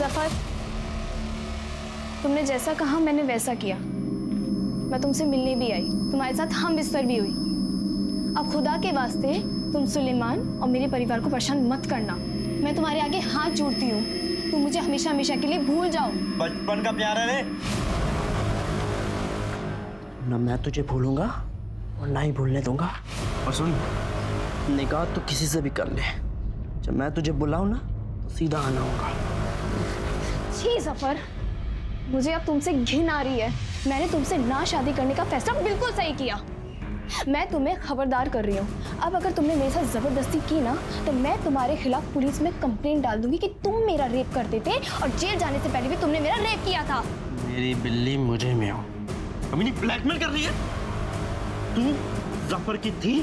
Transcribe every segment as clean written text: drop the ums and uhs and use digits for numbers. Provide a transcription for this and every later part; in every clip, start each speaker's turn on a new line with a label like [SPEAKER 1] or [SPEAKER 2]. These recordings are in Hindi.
[SPEAKER 1] जफर, तुमने जैसा कहा मैंने वैसा किया। मैं तुमसे मिलने भी आई, तुम्हारे साथ हम बिस्तर भी हुई। अब खुदा के वास्ते तुम सुलेमान और मेरे परिवार को परेशान मत करना। मैं तुम्हारे आगे हाथ जोड़ती हूँ, तुम मुझे हमेशा हमेशा के लिए भूल जाओ।
[SPEAKER 2] बचपन का प्यार है रे।
[SPEAKER 3] ना मैं तुझे भूलूंगा और ना ही भूलने दूंगा। और सुन, निकाह तो किसी से भी कर ले, जब मैं तुझे बुलाऊं ना तो सीधा आना होगा।
[SPEAKER 1] छी जफर, मुझे अब तुमसे घिन आ रही है। मैंने तुमसे ना शादी करने का फैसला बिल्कुल सही किया। मैं तुम्हें खबरदार कर रही हूँ, अब अगर तुमने मेरे साथ जबरदस्ती की ना तो मैं तुम्हारे खिलाफ पुलिस में कंप्लेंट डाल दूंगी कि तुम मेरा रेप करते थे और जेल जाने से पहले भी तुमने मेरा रेप किया था।
[SPEAKER 3] मेरी बिल्ली मुझे में हो।
[SPEAKER 2] अमीनी ब्लैकमेल कर रही है। तू जफर की थी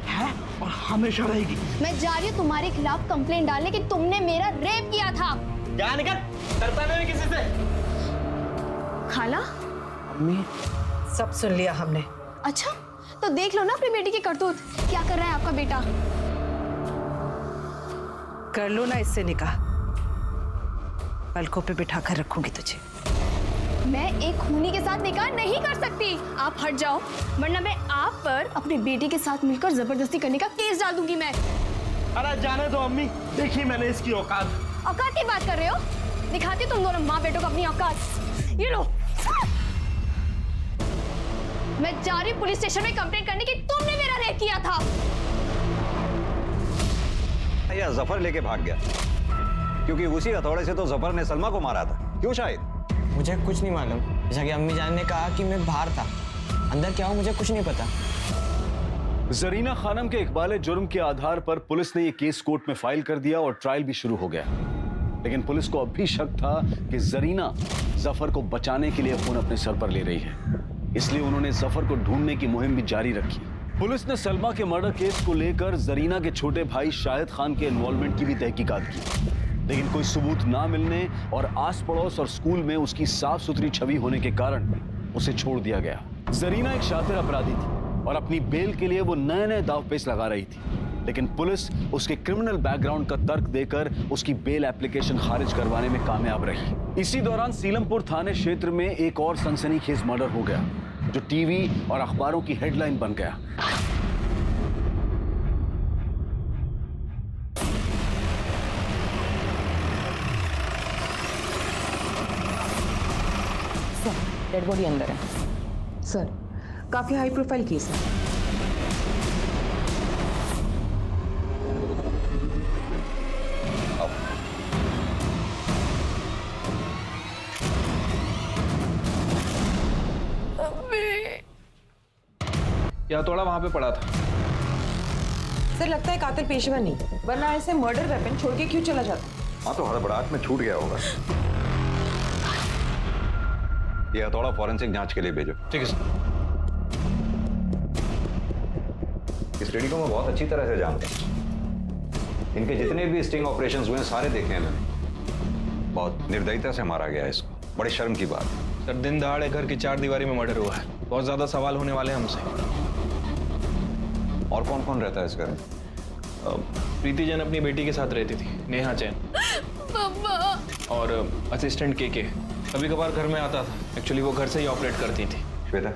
[SPEAKER 2] है और हमेशा रहेगी।
[SPEAKER 1] मैं जा रही हूँ तुम्हारे खिलाफ कंप्लेंट डालने कि तुमने मेरा रेप किया था।
[SPEAKER 2] क्या निकल, डरता नहीं किसी से।
[SPEAKER 1] खाला,
[SPEAKER 3] अम्मी,
[SPEAKER 4] सब सुन लिया हमने।
[SPEAKER 1] अच्छा तो देख लो ना अपनी बेटी की करतूत, क्या कर रहा है आपका बेटा।
[SPEAKER 4] कर लो ना इससे निकाह, पलकों पे बिठा कर रखूंगी तुझे।
[SPEAKER 1] मैं एक खूनी के साथ निकाह नहीं कर सकती। आप हट जाओ, वरना मैं आप पर अपनी बेटी के साथ मिलकर जबरदस्ती करने का केस डाल दूंगी मैं।
[SPEAKER 2] अरे जाने दो अम्मी, देखी मैंने इसकी औकात।
[SPEAKER 1] औकात की बात कर रहे हो? दिखाती तुम दोनों माँ बेटों को अपनी औकात। ये लो, मैं जा रही पुलिस स्टेशन में कंप्लेंट करने की तुमने मेरा रेप किया था।
[SPEAKER 5] या जफर लेके भाग गया, क्योंकि उसी हथौड़े से तो जफर ने सलमा को मारा था। क्यों शाहिद?
[SPEAKER 6] मुझे कुछ नहीं मालूम, जैसा कि अम्मी जान ने कहा कि मैं बाहर था, अंदर क्या हो मुझे कुछ नहीं पता।
[SPEAKER 7] जरीना खानम के इकबाल जुर्म के आधार पर पुलिस ने यह केस कोर्ट में फाइल कर दिया और ट्रायल भी शुरू हो गया। लेकिन पुलिस को अब भी शक था कि जरीना जफर को बचाने के लिए खून अपने सर पर ले रही है, इसलिए उन्होंने जफर को ढूंढने की मुहिम भी जारी रखी। पुलिस ने सलमा के मर्डर केस को लेकर जरीना के छोटे भाई शाहिद खान के इन्वॉल्वमेंट की भी तहकीकात की, लेकिन कोई सबूत ना मिलने और आस पड़ोस और स्कूल में उसकी साफ सुथरी छवि होने के कारण उसे छोड़ दिया गया। जरीना एक शातिर अपराधी थी और अपनी बेल के लिए वो नए नए दावपेच लगा रही थी, लेकिन पुलिस उसके क्रिमिनल बैकग्राउंड का तर्क देकर उसकी बेल एप्लीकेशन खारिज करवाने में कामयाब रही। इसी दौरान सीलमपुर थाने क्षेत्र में एक और सनसनीखेज मर्डर हो गया, जो टीवी और अखबारों की हेडलाइन बन गया।
[SPEAKER 8] डेड बॉडी अंदर है सर, काफी हाई प्रोफाइल केस है।
[SPEAKER 6] या थोड़ा वहां पे पड़ा था।
[SPEAKER 8] सर लगता है कातिल पेशेवर नहीं, वरना ऐसे मर्डर वेपन छोड़ के क्यों चला जाता।
[SPEAKER 5] हाँ तो हड़बड़ाहट में छूट गया होगा। ये हथौड़ा फॉरेंसिक जांच के लिए भेजो।
[SPEAKER 6] ठीक है सर।
[SPEAKER 5] इस लेडी को मैं बहुत अच्छी तरह से जानता हूँ। इनके जितने भी स्टिंग ऑपरेशंस हुए हैं सारे देखे हैं मैंने। बहुत निर्दयता से मारा गया है इसको, बड़ी शर्म की बात है।
[SPEAKER 6] सर दिन दहाड़े घर की 4 दीवारी में मर्डर हुआ है, बहुत ज्यादा सवाल होने वाले हैं हमसे।
[SPEAKER 5] और कौन कौन रहता है इस घर में?
[SPEAKER 6] प्रीति जैन अपनी बेटी के साथ रहती थी, नेहा जैन। और असिस्टेंट के कभी कभार घर में आता था, एक्चुअली वो घर से ही ऑपरेट करती थी।
[SPEAKER 5] Shweta,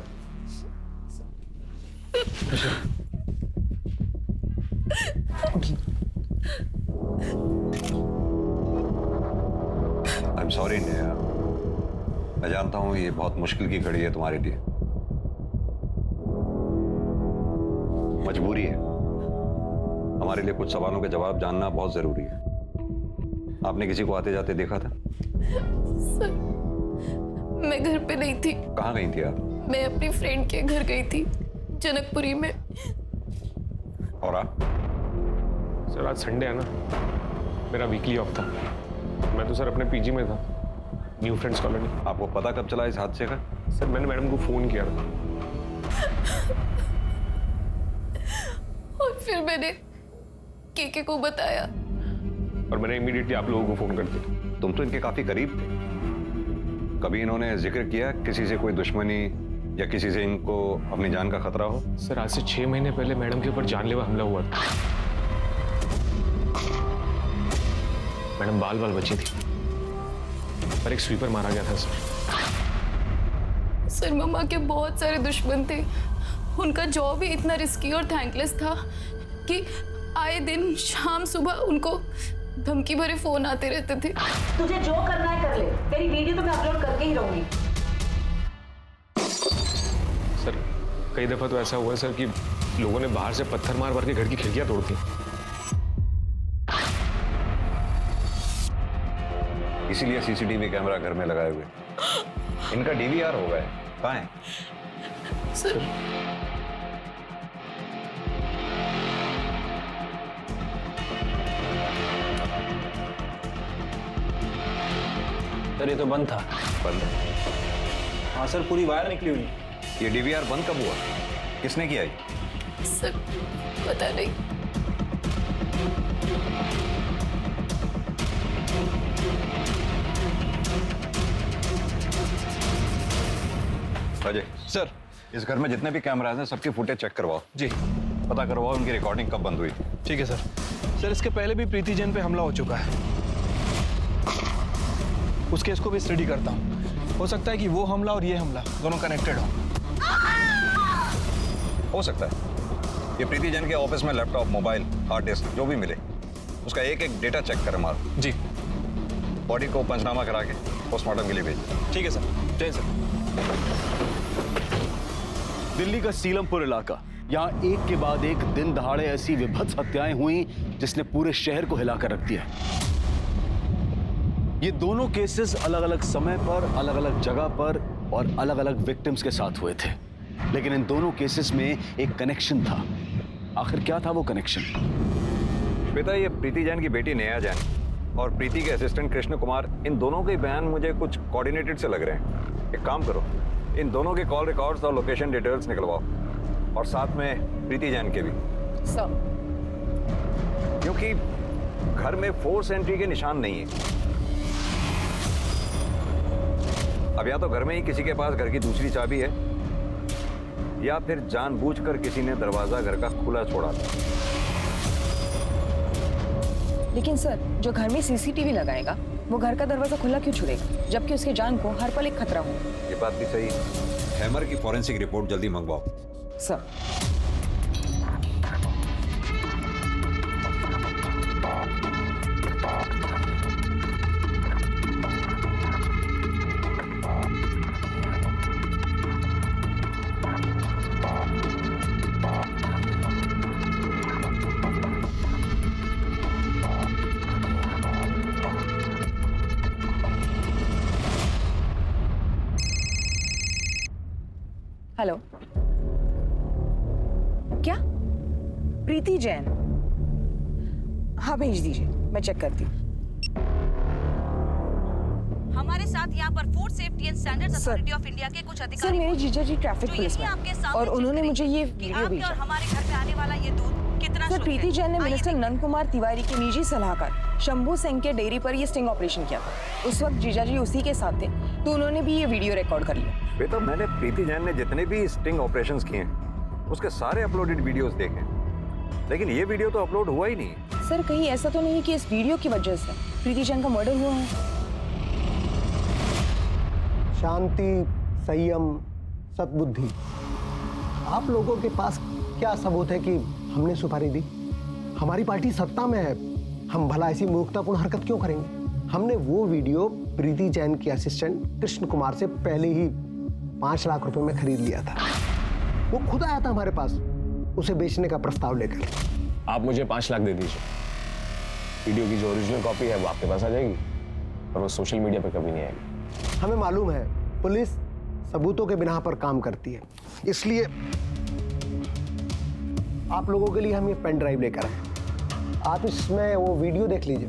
[SPEAKER 5] I am sorry Neha, मैं जानता हूं ये बहुत मुश्किल की घड़ी है तुम्हारे लिए, मजबूरी है। हमारे लिए कुछ सवालों के जवाब जानना बहुत जरूरी है। आपने किसी को आते जाते देखा था?
[SPEAKER 9] सर, मैं घर पे नहीं थी।
[SPEAKER 5] कहाँ गई थी आप?
[SPEAKER 9] मैं अपनी फ्रेंड के घर गई थी, जनकपुरी में।
[SPEAKER 5] और आप?
[SPEAKER 10] सर आज संडे है ना, मेरा वीकली ऑफ था। मैं तो सर अपने पीजी में था, न्यू फ्रेंड्स कॉलोनी।
[SPEAKER 5] आपको पता कब चला इस हादसे का?
[SPEAKER 10] सर मैंने मैडम को फोन किया था
[SPEAKER 9] और फिर मैंने केके को बताया
[SPEAKER 10] और मैंने इमीडिएटली आप लोगों को फोन कर दिया।
[SPEAKER 5] तुम तो इनके काफी करीब थे, कभी इन्होंने जिक्र किया किसी से कोई दुश्मनी या किसी से इनको अपनी जान का खतरा हो?
[SPEAKER 10] सर आज से 6 महीने पहले मैडम के ऊपर जानलेवा हमला हुआ था। मैडम बाल बाल बची थी, पर एक स्वीपर मारा गया था सर।
[SPEAKER 9] सर मम्मा के बहुत सारे दुश्मन थे, उनका जॉब ही इतना रिस्की और थैंकलेस था कि आए दिन शाम सुबह उनको धमकी भरे फोन आते रहते थे।
[SPEAKER 8] तुझे जो करना है कर ले, तेरी वीडियो तो मैं अपलोड करके ही रहूंगी।
[SPEAKER 10] सर कई दफा तो ऐसा हुआ है सर कि लोगों ने बाहर से पत्थर मार मार के घर की खिड़कियां तोड़ दी।
[SPEAKER 5] इसीलिए सीसीटीवी कैमरा घर में लगाए हुए। इनका डीवीआर हो गया है, कहाँ है?
[SPEAKER 9] सर
[SPEAKER 6] सर ये तो बंद था।
[SPEAKER 5] बंद है?
[SPEAKER 6] हाँ सर, पूरी वायर निकली हुई।
[SPEAKER 5] ये डीवीआर बंद कब हुआ? किसने किया ये?
[SPEAKER 9] सर पता नहीं।
[SPEAKER 5] अजय
[SPEAKER 6] सर।
[SPEAKER 5] इस घर में जितने भी कैमराज हैं सबकी फुटेज चेक करवाओ।
[SPEAKER 6] जी।
[SPEAKER 5] पता करवाओ उनकी रिकॉर्डिंग कब बंद हुई।
[SPEAKER 6] ठीक है सर। सर इसके पहले भी प्रीति जैन पे हमला हो चुका है, उस केस को भी स्टडी करता हूँ। हो सकता है कि वो हमला और ये हमला दोनों कनेक्टेड
[SPEAKER 5] हो सकता है। ये प्रीति जैन के ऑफिस में लैपटॉप, मोबाइल, हार्ड डिस्क जो भी मिले उसका एक एक डेटा चेक कर मारो।
[SPEAKER 6] जी।
[SPEAKER 5] बॉडी को पंचनामा करा के पोस्टमार्टम के लिए भेज।
[SPEAKER 6] ठीक है सर। जय सर।
[SPEAKER 7] दिल्ली का सीलमपुर इलाका, यहाँ एक के बाद एक दिन दहाड़े ऐसी विभत्स हत्याएं हुई जिसने पूरे शहर को हिलाकर रख दिया। ये दोनों केसेस अलग अलग समय पर, अलग अलग जगह पर और अलग अलग विक्टिम्स के साथ हुए थे, लेकिन इन दोनों केसेस में एक कनेक्शन था। आखिर क्या था वो कनेक्शन?
[SPEAKER 5] बेटा, ये प्रीति जैन की बेटी नेहा जैन और प्रीति के असिस्टेंट कृष्ण कुमार, इन दोनों के बयान मुझे कुछ कोऑर्डिनेटेड से लग रहे हैं। एक काम करो, इन दोनों के कॉल रिकॉर्ड्स और लोकेशन डिटेल्स निकलवाओ और साथ में प्रीति जैन के भी।
[SPEAKER 8] सर,
[SPEAKER 5] क्योंकि घर में फोर्स एंट्री के निशान नहीं है। अब या तो घर में ही किसी के पास घर की दूसरी चाबी है या फिर जानबूझकर किसी ने दरवाजा घर का खुला छोड़ा था।
[SPEAKER 8] लेकिन सर, जो घर में सीसीटीवी लगाएगा वो घर का दरवाजा खुला क्यों छोड़ेगा, जबकि उसके जान को हर पल एक खतरा हो।
[SPEAKER 5] ये बात भी सही है। हैमर की फॉरेंसिक रिपोर्ट जल्दी मंगवाओ।
[SPEAKER 8] सर, हेलो, क्या? प्रीति जैन? हाँ भेज दीजिए, मैं चेक करती हूँ।
[SPEAKER 11] हमारे साथ यहाँ पर food safety and standards authority of India के कुछ अधिकारी।
[SPEAKER 8] सर, मेरे जीजा जी ट्रैफिक पुलिस में और उन्होंने मुझे ये वीडियो भेजा।
[SPEAKER 11] और हमारे घर पे आने वाला ये दूध कितना
[SPEAKER 8] सर, प्रीति जैन ने मिनिस्टर नंद कुमार तिवारी के निजी सलाहकार शंभू सिंह के डेयरी पर ये स्टिंग ऑपरेशन किया था। उस वक्त जीजा जी उसी के साथ थे, तो उन्होंने भी ये वीडियो रिकॉर्ड कर लिया।
[SPEAKER 5] बेटा, मैंने प्रीति जैन ने जितने भी स्टिंग ऑपरेशंस किए हैं उसके सारे अपलोडेड वीडियोस देखे, लेकिन ये वीडियो तो अपलोड हुआ ही नहीं।
[SPEAKER 8] सर, कहीं ऐसा तो नहीं कि इस वीडियो की वजह से प्रीति जैन का मर्डर हुआ है?
[SPEAKER 12] शांति, संयम, सद्बुद्धि, आप लोगों के पास क्या सबूत है कि हमने सुपारी दी? हमारी पार्टी सत्ता में है, हम भला ऐसी मूर्खतापूर्ण हरकत क्यों करेंगे? हमने वो वीडियो प्रीति जैन के असिस्टेंट कृष्ण कुमार से पहले ही 5 लाख रुपए में खरीद लिया था। वो खुद आया था हमारे पास उसे बेचने का प्रस्ताव लेकर।
[SPEAKER 10] आप मुझे 5 लाख दे दीजिए, वीडियो की जो ओरिजिनल कॉपी है वो आपके पास आ जाएगी और वो सोशल मीडिया पर कभी नहीं आएगी।
[SPEAKER 12] हमें मालूम है पुलिस सबूतों के बिना पर काम करती है, इसलिए आप लोगों के लिए हम ये पेन ड्राइव लेकर आए। आप इसमें वो वीडियो देख लीजिए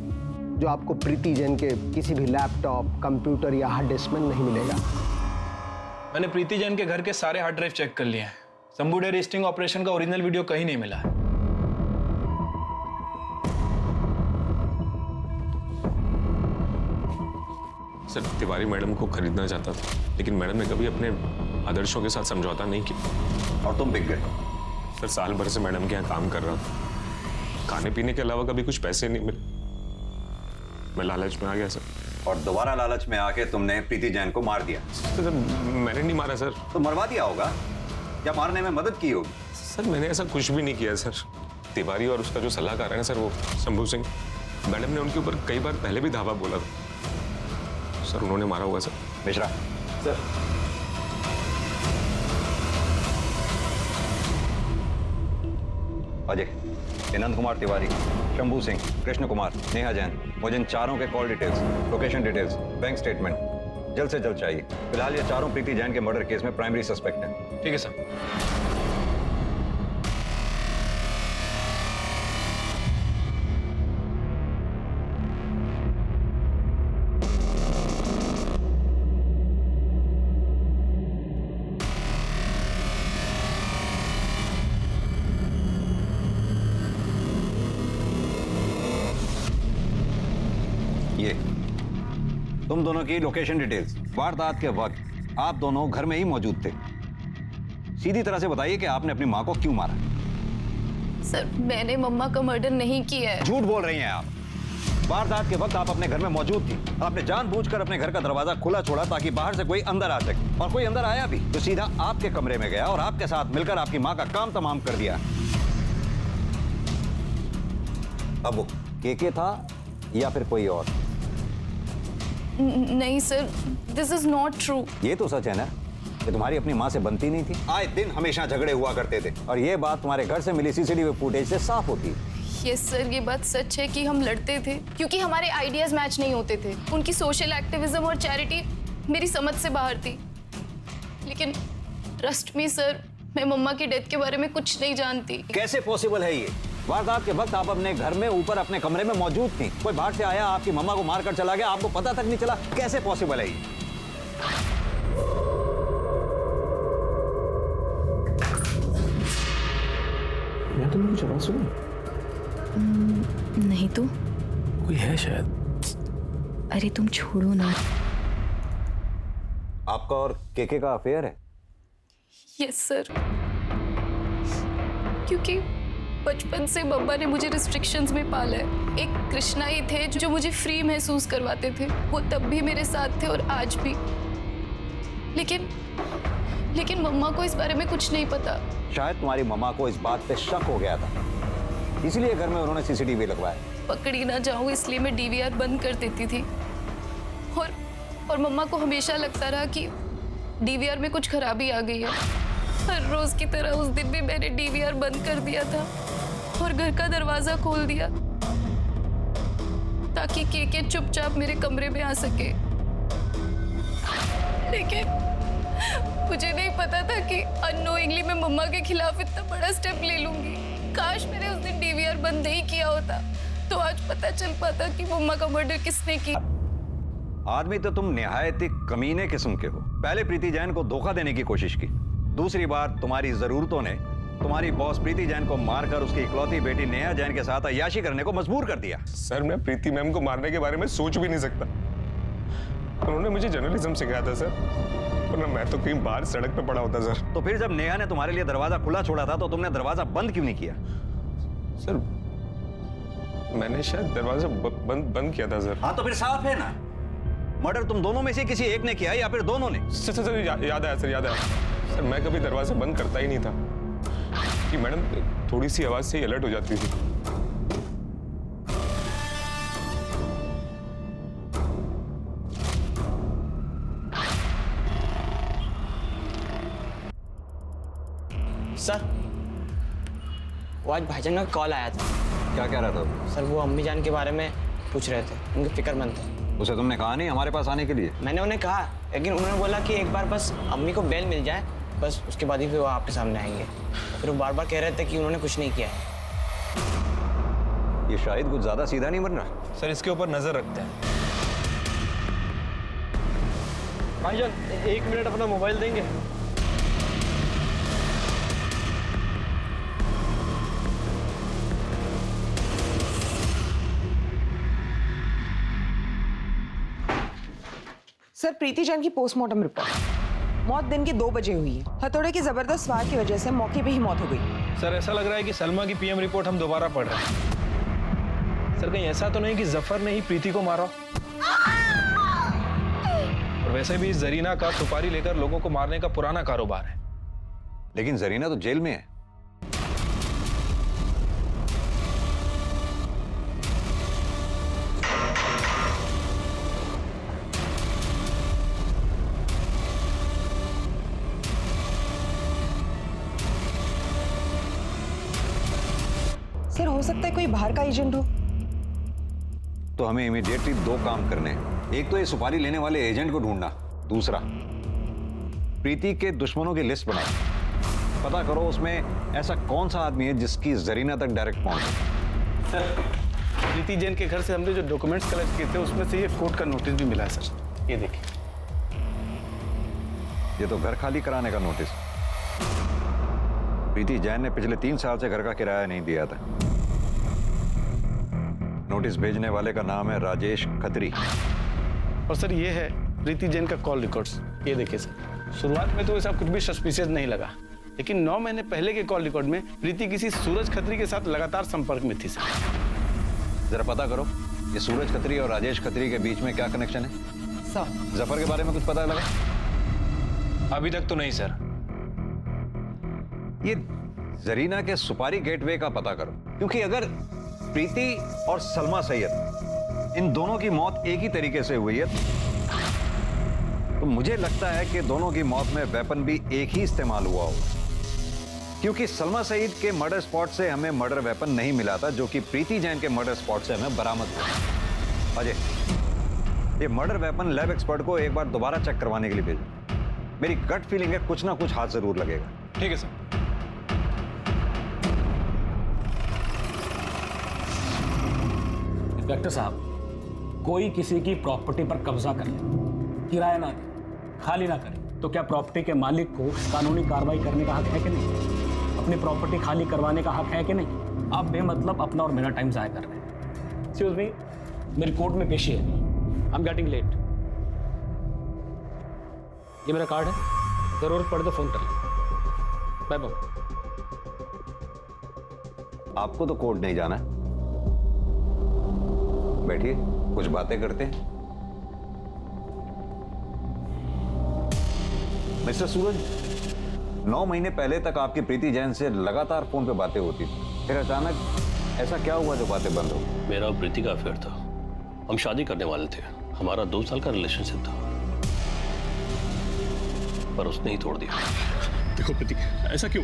[SPEAKER 12] जो आपको प्रीति जैन के किसी भी लैपटॉप, कंप्यूटर या हार्ड डिस्क में नहीं मिलेगा।
[SPEAKER 6] मैंने प्रीति जैन के घर के सारे हार्ड ड्राइव चेक कर लिए हैं। शंभू डेयरी स्टिंग ऑपरेशन का ओरिजिनल वीडियो कहीं नहीं मिला है।
[SPEAKER 10] सर, तिवारी मैडम को खरीदना चाहता था, लेकिन मैडम ने कभी अपने आदर्शों के साथ समझौता नहीं किया।
[SPEAKER 5] और तुम बिक गए?
[SPEAKER 10] सर, साल भर से मैडम के यहाँ काम कर रहा था, खाने पीने के अलावा कभी कुछ पैसे नहीं मिले, मैं लालच में आ गया सर।
[SPEAKER 5] और दोबारा लालच में आके तुमने प्रीति जैन को मार दिया।
[SPEAKER 10] सर मैंने नहीं मारा सर।
[SPEAKER 5] तो मरवा दिया होगा या मारने में मदद की होगी।
[SPEAKER 10] सर मैंने ऐसा कुछ भी नहीं किया सर। तिवारी और उसका जो सलाहकार है ना सर, वो शंभू सिंह, मैडम ने उनके ऊपर कई बार पहले भी धावा बोला था सर, उन्होंने मारा होगा सर।
[SPEAKER 5] मिश्रा
[SPEAKER 6] सर
[SPEAKER 5] अजय, नंद कुमार तिवारी, शंभू सिंह, कृष्ण कुमार, नेहा जैन, मुझे इन चारों के call details, location details, bank statement जल्द से जल्द चाहिए। फिलहाल ये चारों प्रीति जैन के मर्डर केस में प्राइमरी सस्पेक्ट हैं।
[SPEAKER 6] ठीक है सर।
[SPEAKER 5] ये तुम दोनों की लोकेशन डिटेल्स, वारदात के वक्त आप दोनों घर में ही मौजूद थे। सीधी तरह से बताइए कि आपने अपनी मां को क्यों मारा।
[SPEAKER 9] सर मैंने मम्मा का मर्डर नहीं किया है।
[SPEAKER 5] झूठ बोल रही हैं आप। वारदात के वक्त आप अपने घर में मौजूद थी। आपने जानबूझकर अपने घर का दरवाजा खुला छोड़ा ताकि बाहर से कोई अंदर आ सके, और कोई अंदर आया भी तो सीधा आपके कमरे में गया और आपके साथ मिलकर आपकी मां का काम तमाम कर दिया। अब वो केके था या फिर कोई और?
[SPEAKER 9] नहीं sir, this is not true.
[SPEAKER 5] ये तो सच है ना कि तुम्हारी अपनी मां से बनती नहीं थी। आए दिन हमेशा झगड़े हुआ करते थे, और ये बात तुम्हारे घर से मिली सीसीटीवी फुटेज से साफ होती है।
[SPEAKER 9] यस सर, ये बात सच है कि हम लड़ते थे क्योंकि हमारे आइडियाज मैच नहीं होते थे। उनकी सोशल एक्टिविज्म और चैरिटी मेरी समझ से बाहर थी। लेकिन ट्रस्ट मी सर, मैं मम्मा की डेथ के बारे में कुछ नहीं जानती।
[SPEAKER 5] कैसे पॉसिबल है ये? वारदात के वक्त आप अपने घर में ऊपर अपने कमरे में मौजूद थी। कोई बाहर से आया, आपकी मम्मा को मारकर चला गया, आपको पता तक नहीं चला। कैसे पॉसिबल है ये?
[SPEAKER 6] मैं तुमने कुछ आवाज सुनी?
[SPEAKER 1] नहीं तो
[SPEAKER 6] कोई है शायद।
[SPEAKER 1] अरे तुम छोड़ो ना।
[SPEAKER 5] आपका और केके का अफेयर है?
[SPEAKER 9] यस सर, क्योंकि बचपन से मम्मा ने मुझे रिस्ट्रिक्शंस में पाला है। एक कृष्णा ही थे जो मुझे फ्री महसूस करवाते थे। वो तब भी मेरे साथ थे और आज भी। लेकिन मम्मा को इस बारे में कुछ नहीं पता।
[SPEAKER 5] शायद तुम्हारी मम्मा को इस बात पे शक हो गया था, इसलिए घर में उन्होंने सीसीटीवी लगवाया।
[SPEAKER 9] पकड़ी ना जाऊं इसलिए मैं डीवीआर बंद कर देती थी। और मम्मा को हमेशा लगता रहा कि डीवीआर में कुछ खराबी आ गई है। हर रोज की तरह उस दिन भी मैंने डीवीआर बंद कर दिया था और घर का दरवाजा खोल दिया ताकि केके चुपचाप मेरे कमरे में आ सके। लेकिन मुझे नहीं पता था कि अननोइंगली मैं मम्मा के खिलाफ इतना बड़ा स्टेप ले लूंगी। काश मैंने उस दिन डीवीआर बंद नहीं किया होता तो आज पता चल पाता कि मम्मा का मर्डर किसने किया।
[SPEAKER 5] आदमी तो तुम निहायत ही कमीने किस्म के हो। पहले प्रीति जैन को धोखा देने की कोशिश की, दूसरी बार तुम्हारी जरूरतों ने तुम्हारी बॉस प्रीति जैन को मारकर उसकी इकलौती बेटी नेहा जैन के साथ अय्याशी करने को मजबूर कर दिया।
[SPEAKER 10] सर मैं प्रीति मैम को मारने के बारे में सोच भी नहीं सकता। उन्होंने मुझे जर्नलिज्म सिखाया था सर, वरना मैं तो कहीं बाहर सड़क पे पड़ा होता सर।
[SPEAKER 5] तो फिर जब नेहा ने तुम्हारे लिए दरवाजा खुला छोड़ा था तो तुमने दरवाजा बंद क्यों नहीं किया?
[SPEAKER 10] सर मैंने शायद दरवाजा बंद किया था सर।
[SPEAKER 5] हाँ तो फिर साफ है ना, मर्डर तुम दोनों में से किसी एक ने किया या फिर दोनों ने?
[SPEAKER 10] सर याद आया सर, याद आया सर। मैं कभी दरवाजा बंद करता ही नहीं था कि मैडम थोड़ी सी आवाज से ही अलर्ट हो जाती थी।
[SPEAKER 3] सर वो आज भाईजान का कॉल आया था।
[SPEAKER 5] क्या कह रहा था?
[SPEAKER 3] सर वो अम्मी जान के बारे में पूछ रहे थे, उनकी फिक्रमंद थे।
[SPEAKER 5] उसे तुमने कहा नहीं हमारे पास आने के लिए?
[SPEAKER 3] मैंने उन्हें कहा, लेकिन उन्होंने बोला कि एक बार बस अम्मी को बेल मिल जाए, बस उसके बाद ही फिर वो आपके सामने आएंगे। फिर वो बार बार कह रहे थे कि उन्होंने कुछ नहीं किया है।
[SPEAKER 5] ये शायद कुछ ज्यादा सीधा नहीं बन रहा।
[SPEAKER 6] सर इसके ऊपर नजर रखते हैं।
[SPEAKER 3] भाईजान 1 मिनट अपना मोबाइल देंगे?
[SPEAKER 8] सर प्रीति जैन की पोस्टमार्टम रिपोर्ट। मौत दिन के 2 बजे हुई है। हथौड़े की जबरदस्त वार की वजह से मौके पे ही मौत हो गई।
[SPEAKER 6] सर ऐसा लग रहा है कि सलमा की पीएम रिपोर्ट हम दोबारा पढ़ रहे हैं। सर कहीं ऐसा तो नहीं कि जफर ने ही प्रीति को मारा? और वैसे भी जरीना का सुपारी लेकर लोगों को मारने का पुराना कारोबार है।
[SPEAKER 5] लेकिन जरीना तो जेल में है।
[SPEAKER 8] सर हो सकता है कोई बाहर का एजेंट हो।
[SPEAKER 5] तो हमें इमीडिएटली 2 काम करने हैं। एक तो ये सुपारी लेने वाले एजेंट को ढूंढना, दूसरा प्रीति के दुश्मनों की लिस्ट बनाओ। पता करो उसमें ऐसा कौन सा आदमी है जिसकी जरीना तक डायरेक्ट पहुंचे।
[SPEAKER 7] प्रीति जैन के घर से हमने जो डॉक्यूमेंट्स कलेक्ट किए थे उसमें से ये कोर्ट का नोटिस भी मिला है सर, ये देखिए।
[SPEAKER 5] ये तो घर खाली कराने का नोटिस। प्रीति जैन ने पिछले 3 साल से घर का किराया नहीं दिया था। नोटिस भेजने वाले का नाम है राजेश खत्री।
[SPEAKER 7] और सर ये है प्रीति जैन का कॉल रिकॉर्ड्स, ये देखिए सर। शुरुआत में तो ऐसा कुछ भी सस्पिशियस नहीं लगा, लेकिन 9 महीने पहले के कॉल रिकॉर्ड में प्रीति किसी सूरज खत्री के साथ लगातार संपर्क में थी सर।
[SPEAKER 5] जरा पता करो ये सूरज खत्री और राजेश खत्री के बीच में क्या कनेक्शन है।
[SPEAKER 8] सर
[SPEAKER 5] जफर के बारे में कुछ पता लगा?
[SPEAKER 6] अभी तक तो नहीं सर।
[SPEAKER 5] ये जरीना के सुपारी गेटवे का पता करो, क्योंकि अगर प्रीति और सलमा सैयद इन दोनों की मौत एक ही तरीके से हुई है तो मुझे लगता है कि दोनों की मौत में वेपन भी एक ही इस्तेमाल हुआ होगा। क्योंकि सलमा सईद के मर्डर स्पॉट से हमें मर्डर वेपन नहीं मिला था, जो कि प्रीति जैन के मर्डर स्पॉट से हमें बरामद हुआ। अजय, ये मर्डर वेपन लैब एक्सपर्ट को एक बार दोबारा चेक करवाने के लिए भेजो। मेरी गट फीलिंग है कुछ ना कुछ हाथ जरूर लगेगा।
[SPEAKER 6] ठीक है सर।
[SPEAKER 13] इंस्पेक्टर साहब, कोई किसी की प्रॉपर्टी पर कब्जा कर ले, किराया ना दे, खाली ना करे, तो क्या प्रॉपर्टी के मालिक को कानूनी कार्रवाई करने का हक है कि नहीं? अपनी प्रॉपर्टी खाली करवाने का हक है कि नहीं? आप बेमतलब अपना और मेरा टाइम जाया कर रहे हैं। एक्सक्यूज मी, मेरी कोर्ट में पेशी है, आई एम गेटिंग लेट। ये मेरा कार्ड है, जरूरत पड़े तो फोन कर ले। Bye bye.
[SPEAKER 5] आपको तो कोर्ट नहीं जाना है, बैठिए कुछ बातें करते हैं। मिस्टर सूरज, 9 महीने पहले तक आपकी प्रीति जैन से लगातार फोन पे बातें होती थी, फिर अचानक ऐसा क्या हुआ जो बातें बंद हो?
[SPEAKER 14] मेरा और प्रीति का अफेयर था, हम शादी करने वाले थे, हमारा 2 साल का रिलेशनशिप था, पर उसने ही तोड़ दिया।
[SPEAKER 10] देखो प्रीति, ऐसा क्यों?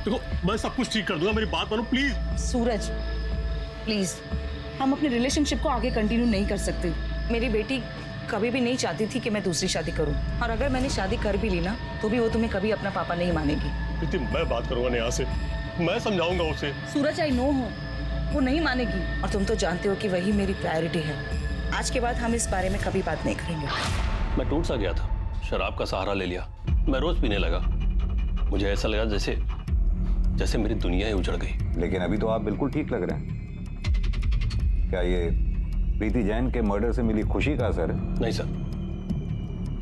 [SPEAKER 10] देखो मैं सब कुछ ठीक कर दूंगा, मेरी बात मानो प्लीज।
[SPEAKER 11] सूरज प्लीज, हम अपने रिलेशनशिप को आगे कंटिन्यू नहीं कर सकते। मेरी बेटी कभी भी नहीं चाहती थी कि मैं दूसरी शादी करूं, और अगर मैंने शादी कर भी ली ना तो भी वो तुम्हें कभी अपना पापा नहीं मानेगी।
[SPEAKER 10] प्रीति, मैं बात करूंगा नेहा से, मैं समझाऊंगा उसे।
[SPEAKER 11] सूरज, आई नो हो वो नहीं मानेगी, और तुम तो जानते हो कि वही मेरी प्रायोरिटी है। आज के बाद हम इस बारे में कभी बात नहीं करेंगे।
[SPEAKER 14] मैं टूट सा गया था, शराब का सहारा ले लिया, मैं रोज पीने लगा। मुझे ऐसा लगा जैसे मेरी दुनिया ही उजड़ गई।
[SPEAKER 5] लेकिन अभी तो आप बिल्कुल ठीक लग रहे हैं। क्या ये प्रीति जैन के मर्डर से मिली खुशी का असर है?
[SPEAKER 14] नहीं सर,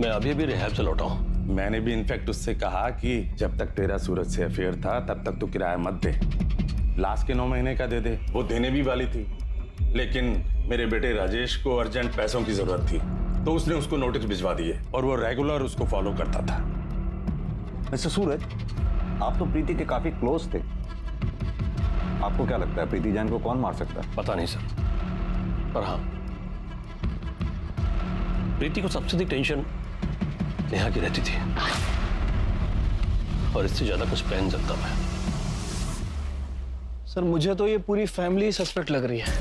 [SPEAKER 14] मैं अभी रिहैब से लौटा हूँ।
[SPEAKER 15] मैंने भी इनफैक्ट उससे कहा कि जब तक तेरा सूरज से अफेयर था तब तक तो किराया मत दे, लास्ट के 9 महीने का दे दे। वो देने भी वाली थी, लेकिन मेरे बेटे राजेश को अर्जेंट पैसों की जरूरत थी, तो उसने उसको नोटिस भिजवा दिए, और वो रेगुलर उसको फॉलो करता था।
[SPEAKER 5] मिस्टर सूरज, आप तो प्रीति के काफी क्लोज थे, आपको क्या लगता है प्रीति जैन को कौन मार सकता है?
[SPEAKER 14] पता नहीं सर, पर हाँ, प्रीति को सबसे अधिक टेंशन नेहा की रहती थी, और इससे ज्यादा कुछ प्लान चलता मैं।
[SPEAKER 6] सर मुझे तो ये पूरी फैमिली सस्पेक्ट लग रही है।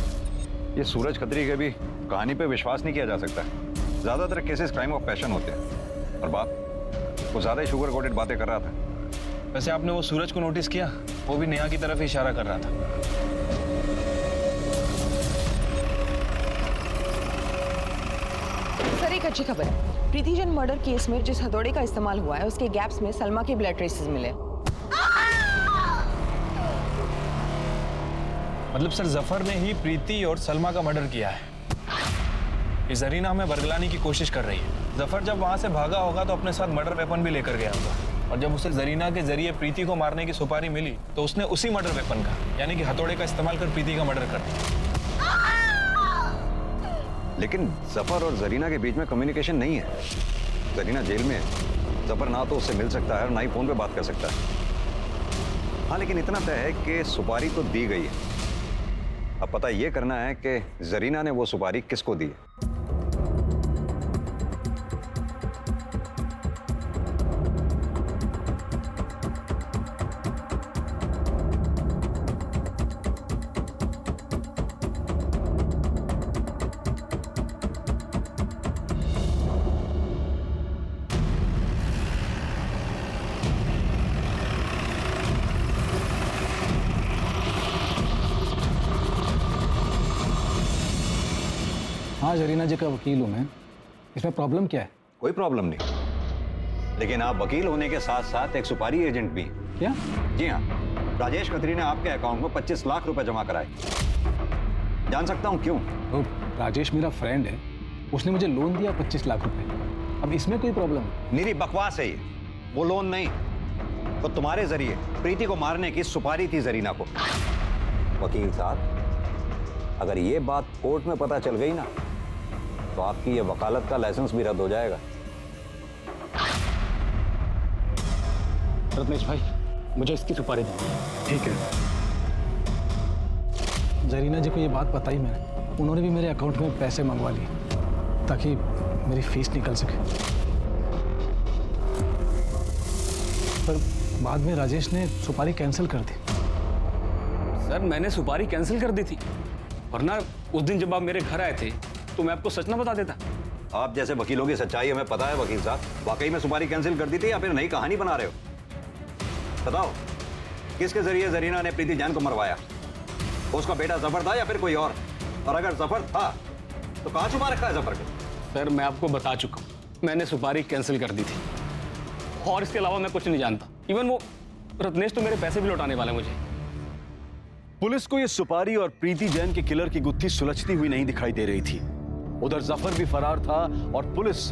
[SPEAKER 5] ये सूरज खत्री के भी कहानी पे विश्वास नहीं किया जा सकता। ज्यादातर केसेस क्राइम ऑफ पैशन होते हैं, और बात वो ज्यादा ही शुगर कोटेड बातें कर रहा था।
[SPEAKER 6] वैसे आपने वो सूरज को नोटिस किया? वो भी नेहा की तरफ ही इशारा कर रहा था।
[SPEAKER 8] सर एक अच्छी खबर है, प्रीति जैन मर्डर केस में जिस हथौड़े का इस्तेमाल हुआ है उसके गैप्स में सलमा के ब्लड ट्रेसेस मिले।
[SPEAKER 6] मतलब सर जफर ने ही प्रीति और सलमा का मर्डर किया है। ये जरीना हमें बरगलाने की कोशिश कर रही है। जफर जब वहां से भागा होगा तो अपने साथ मर्डर वेपन भी लेकर गया होगा, और जब उसे जरीना के जरिए प्रीति को मारने की सुपारी मिली तो उसने उसी मर्डर वेपन का, यानी कि हथौड़े का इस्तेमाल कर प्रीति का मर्डर कर दिया।
[SPEAKER 5] लेकिन जफर और जरीना के बीच में कम्युनिकेशन नहीं है। जरीना जेल में है। जफर ना तो उससे मिल सकता है और ना ही फोन पे बात कर सकता है। हाँ, लेकिन इतना तय है कि सुपारी तो दी गई है। अब पता ये करना है कि जरीना ने वो सुपारी किसको दी है।
[SPEAKER 13] हाँ, जरीना जी का वकील हूँ मैं। इसमें प्रॉब्लम क्या है?
[SPEAKER 5] कोई प्रॉब्लम नहीं, लेकिन आप वकील होने के साथ साथ एक सुपारी एजेंट भी हैं।
[SPEAKER 13] क्या?
[SPEAKER 5] जी हाँ, राजेश खत्री ने आपके अकाउंट में 25 लाख रुपए जमा कराए। जान सकता हूँ क्यों?
[SPEAKER 13] तो राजेश मेरा फ्रेंड है, उसने मुझे लोन दिया 25 लाख रुपए। अब इसमें कोई प्रॉब्लम?
[SPEAKER 5] मेरी बकवास है ये, वो लोन नहीं। तो तुम्हारे जरिए प्रीति को मारने की सुपारी थी जरीना को। वकील साहब, अगर ये बात कोर्ट में पता चल गई ना, तो आपकी ये वकालत का लाइसेंस भी रद्द हो जाएगा।
[SPEAKER 13] रत्नेश भाई, मुझे इसकी सुपारी दो। ठीक है। जरीना जी को ये बात बताई मैंने, उन्होंने भी मेरे अकाउंट में पैसे मंगवा लिए ताकि मेरी फीस निकल सके। पर बाद में राजेश ने सुपारी कैंसिल कर दी।
[SPEAKER 14] सर, मैंने सुपारी कैंसिल कर दी थी, वरना उस दिन जब आप मेरे घर आए थे तो मैं आपको सच ना बता देता।
[SPEAKER 5] आप जैसे वकीलों की सच्चाई हमें पता है वकील साहब। वाकई में सुपारी कैंसिल कर दी थी या फिर नई कहानी बना रहे हो? बताओ, किसके जरिए जरीना ने प्रीति जैन को मरवाया? उसका बेटा जफर था या फिर कोई और अगर जफर था तो कहां छुपा रखा है जफर को?
[SPEAKER 14] सर, मैं आपको बता चुका हूँ, मैंने सुपारी कैंसिल कर दी थी और इसके अलावा मैं कुछ नहीं जानता। इवन वो रत्नेश तो मेरे पैसे भी लौटाने वाला है मुझे।
[SPEAKER 7] पुलिस को यह सुपारी और प्रीति जैन के किलर की गुत्थी सुलझती हुई नहीं दिखाई दे रही थी। उधर जफर भी फरार था और पुलिस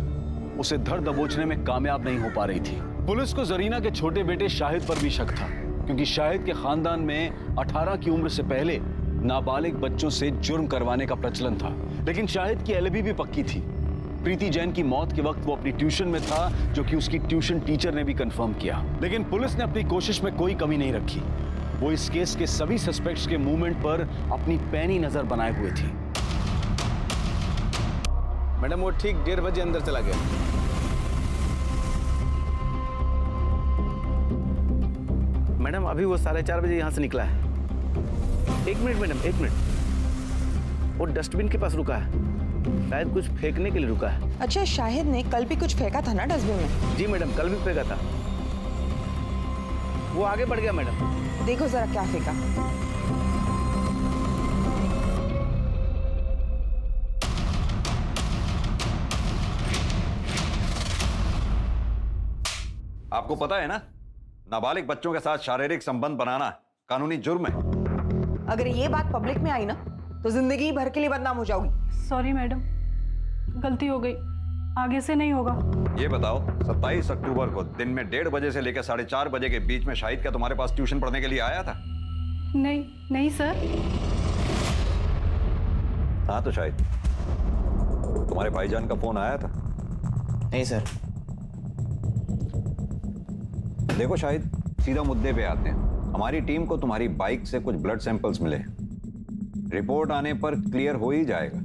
[SPEAKER 7] उसे धर दबोचने में कामयाब नहीं हो पा रही थी। पुलिस को जरीना के छोटे बेटे शाहिद पर भी शक था, क्योंकि शाहिद के खानदान में 18 की उम्र से पहले नाबालिग बच्चों से जुर्म करवाने का प्रचलन था। लेकिन शाहिद की एलिबी भी पक्की थी। प्रीति जैन की मौत के वक्त वो अपनी ट्यूशन में था, जो कि उसकी ट्यूशन टीचर ने भी कंफर्म किया। लेकिन पुलिस ने अपनी कोशिश में कोई कमी नहीं रखी। वो इस केस के सभी सस्पेक्ट्स के मूवमेंट पर अपनी पैनी नजर बनाए हुए थी।
[SPEAKER 16] मैडम, वो ठीक 1:30 बजे अंदर चला गया। मैडम, अभी वो 4:30 बजे यहाँ से निकला है। 1 मिनट मैडम, 1 मिनट। वो डस्टबिन के पास रुका है, शायद कुछ फेंकने के लिए रुका है।
[SPEAKER 8] अच्छा, शाहिद ने कल भी कुछ फेंका था ना डस्टबिन में?
[SPEAKER 16] जी मैडम, कल भी फेंका था। वो आगे बढ़ गया मैडम।
[SPEAKER 8] देखो जरा क्या फेंका।
[SPEAKER 5] आपको पता है ना, नाबालिग बच्चों के साथ शारीरिक संबंध बनाना कानूनी जुर्म है।
[SPEAKER 8] अगर ये बात पब्लिक में आई ना, तो जिंदगी भर के लिए बदनाम हो जाओगी।
[SPEAKER 17] सॉरी मैडम, गलती हो गई, आगे से नहीं होगा।
[SPEAKER 5] ये बताओ, 27 अक्टूबर को दिन में 1:30 बजे से लेकर 4:30 बजे के बीच में शाहिद क्या तुम्हारे पास ट्यूशन पढ़ने के लिए आया था?
[SPEAKER 17] नहीं सर।
[SPEAKER 5] हाँ तो शाहिद, तुम्हारे भाईजान का फोन आया था?
[SPEAKER 3] नहीं सर।
[SPEAKER 5] देखो शाहिद, सीधा मुद्दे पे आते हैं। हमारी टीम को तुम्हारी बाइक से कुछ ब्लड सैंपल्स मिले। रिपोर्ट आने पर क्लियर हो ही जाएगा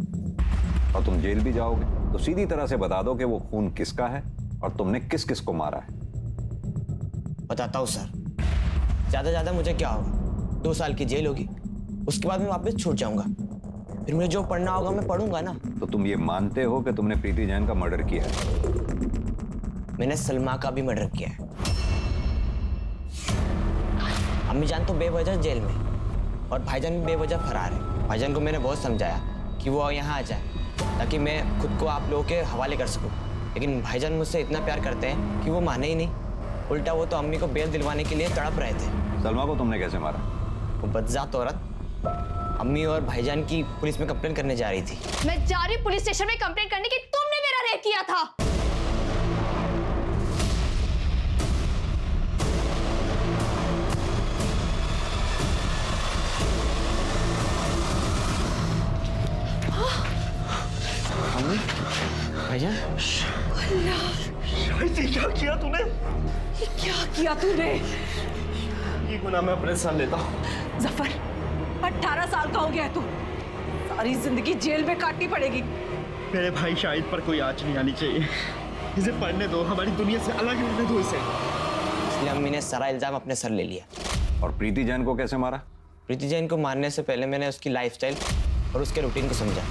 [SPEAKER 5] और तुम जेल भी जाओगे। तो सीधी तरह से बता दो कि वो खून किसका है और तुमने किस किस को मारा है।
[SPEAKER 3] बताता हूँ सर। ज़्यादा मुझे क्या होगा, 2 साल की जेल होगी, उसके बाद मैं वापस छूट जाऊंगा। फिर मुझे जो पढ़ना होगा मैं पढ़ूंगा ना।
[SPEAKER 5] तो तुम ये मानते हो कि तुमने प्रीति जैन का मर्डर किया है?
[SPEAKER 3] मैंने सलमा का भी मर्डर किया है। अम्मी जान तो बेवजह जेल में और भाईजान भी बेवजह फरार है। भाईजान को मैंने बहुत समझाया कि वो यहाँ आ जाए ताकि मैं खुद को आप लोगों के हवाले कर सकूं, लेकिन भाईजान मुझसे इतना प्यार करते हैं कि वो माने ही नहीं। उल्टा वो तो अम्मी को बेल दिलवाने के लिए तड़प रहे थे।
[SPEAKER 5] सलमा को तुमने कैसे मारा?
[SPEAKER 3] वो बदजात औरत अम्मी और भाईजान की पुलिस में कंप्लेन करने जा रही थी।
[SPEAKER 1] मैं जा रही पुलिस स्टेशन में कंप्लेन करने की, तुमने मेरा रेप किया था।
[SPEAKER 3] भाईजान,
[SPEAKER 2] भाई क्या किया तूने?
[SPEAKER 4] ये क्या किया तूने?
[SPEAKER 2] ये गुनाह मैं अपने साथ लेता हूँ।
[SPEAKER 4] जफर, 18 साल का हो गया है तू। सारी जिंदगी जेल में काटनी पड़ेगी।
[SPEAKER 2] मेरे भाई शाहिद पर कोई आँच नहीं आनी चाहिए। इसे पढ़ने दो, हमारी दुनिया से अलग होने दो इसे।
[SPEAKER 3] इसलिए अम्मी ने सारा इल्जाम अपने सर ले लिया।
[SPEAKER 5] और प्रीति जैन को कैसे मारा?
[SPEAKER 3] प्रीति जैन को मारने से पहले मैंने उसकी लाइफस्टाइल और उसके रूटीन को समझा।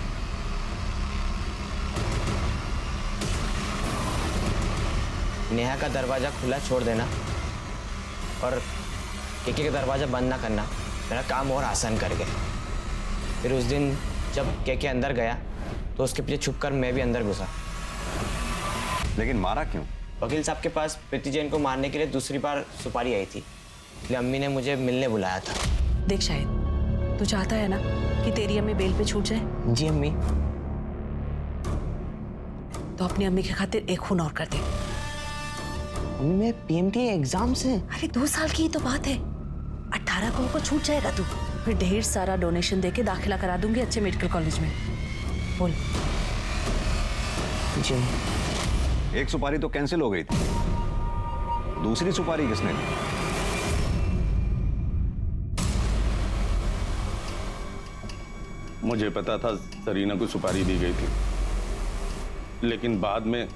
[SPEAKER 3] नेहा का दरवाजा खुला छोड़ देना और केके का दरवाजा बंद ना करना मेरा काम और आसान कर गया। फिर उस दिन जब केके अंदर गया तो उसके पीछे छुपकर मैं भी अंदर घुसा।
[SPEAKER 5] लेकिन मारा क्यों?
[SPEAKER 3] वकील साहब के पास प्रीति जैन को मारने के लिए दूसरी बार सुपारी आई थी, इसलिए अम्मी ने मुझे मिलने बुलाया था।
[SPEAKER 11] देख शाहिद, तू चाहता है ना कि तेरी अम्मी बेल पे छूट जाए?
[SPEAKER 3] जी अम्मी।
[SPEAKER 11] तो अपनी अम्मी के खातिर एक खून और कर दे।
[SPEAKER 3] अम्मी मैं पीएमटी एग्जाम से।
[SPEAKER 11] अरे 2 साल की ही तो बात है, 18 को छूट जाएगा तू। फिर ढेर सारा डोनेशन देके दाखिला करा दूंगी अच्छे मेडिकल कॉलेज में। बोल।
[SPEAKER 3] जी।
[SPEAKER 5] एक सुपारी तो कैंसिल हो गई थी, दूसरी सुपारी किसने दी?
[SPEAKER 15] मुझे पता था जरीना को सुपारी दी गई थी, लेकिन बाद में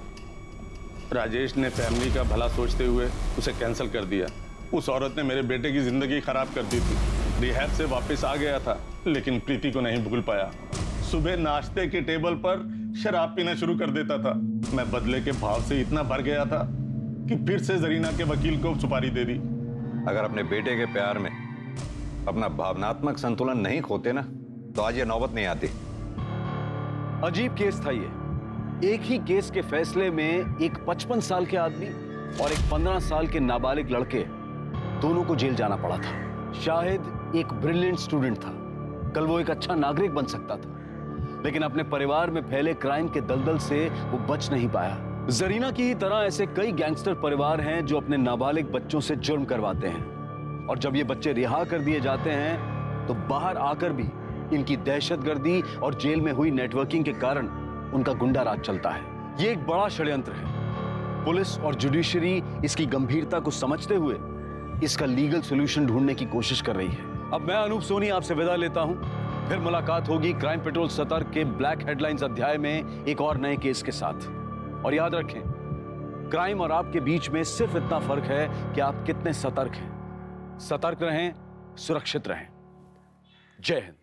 [SPEAKER 15] राजेश ने फैमिली का भला सोचते हुए उसे कैंसिल कर दिया। उस औरत ने मेरे बेटे की जिंदगी खराब कर दी थी। रिहैब से वापस आ गया था, लेकिन प्रीति को नहीं भूल पाया। सुबह नाश्ते के टेबल पर शराब पीना शुरू कर देता था। मैं बदले के भाव से इतना भर गया था कि फिर से जरीना के वकील को सुपारी दे दी।
[SPEAKER 5] अगर अपने बेटे के प्यार में अपना भावनात्मक संतुलन नहीं खोते ना, तो आज ये नौबत नहीं आती।
[SPEAKER 7] अजीब केस था ये। एक ही केस के फैसले में एक 55 साल के आदमी और एक 15 साल के नाबालिग लड़के दोनों को जेल जाना पड़ा था। शाहिद एक ब्रिलियंट स्टूडेंट था, कल वो एक अच्छा नागरिक बन सकता था, लेकिन अपने परिवार में फैले क्राइम के दलदल से वो बच नहीं पाया। जरीना की ही तरह ऐसे कई गैंगस्टर परिवार हैं जो अपने नाबालिग बच्चों से जुर्म करवाते हैं, और जब ये बच्चे रिहा कर दिए जाते हैं तो बाहर आकर भी इनकी दहशतगर्दी और जेल में हुई नेटवर्किंग के कारण उनका गुंडा राज चलता है। ये एक बड़ा षड्यंत्र है। पुलिस और जुडिशरी इसकी गंभीरता को समझते हुए इसका लीगल सॉल्यूशन ढूंढने की कोशिश कर रही है। अब मैं अनूप सोनी आपसे विदा लेता हूं। फिर मुलाकात होगी क्राइम पेट्रोल सतर्क के ब्लैक हेडलाइंस अध्याय में एक और नए केस के साथ। और याद रखें, क्राइम और आपके बीच में सिर्फ इतना फर्क है कि आप कितने सतर्क हैं। सतर्क रहें, सुरक्षित रहें। जय हिंद।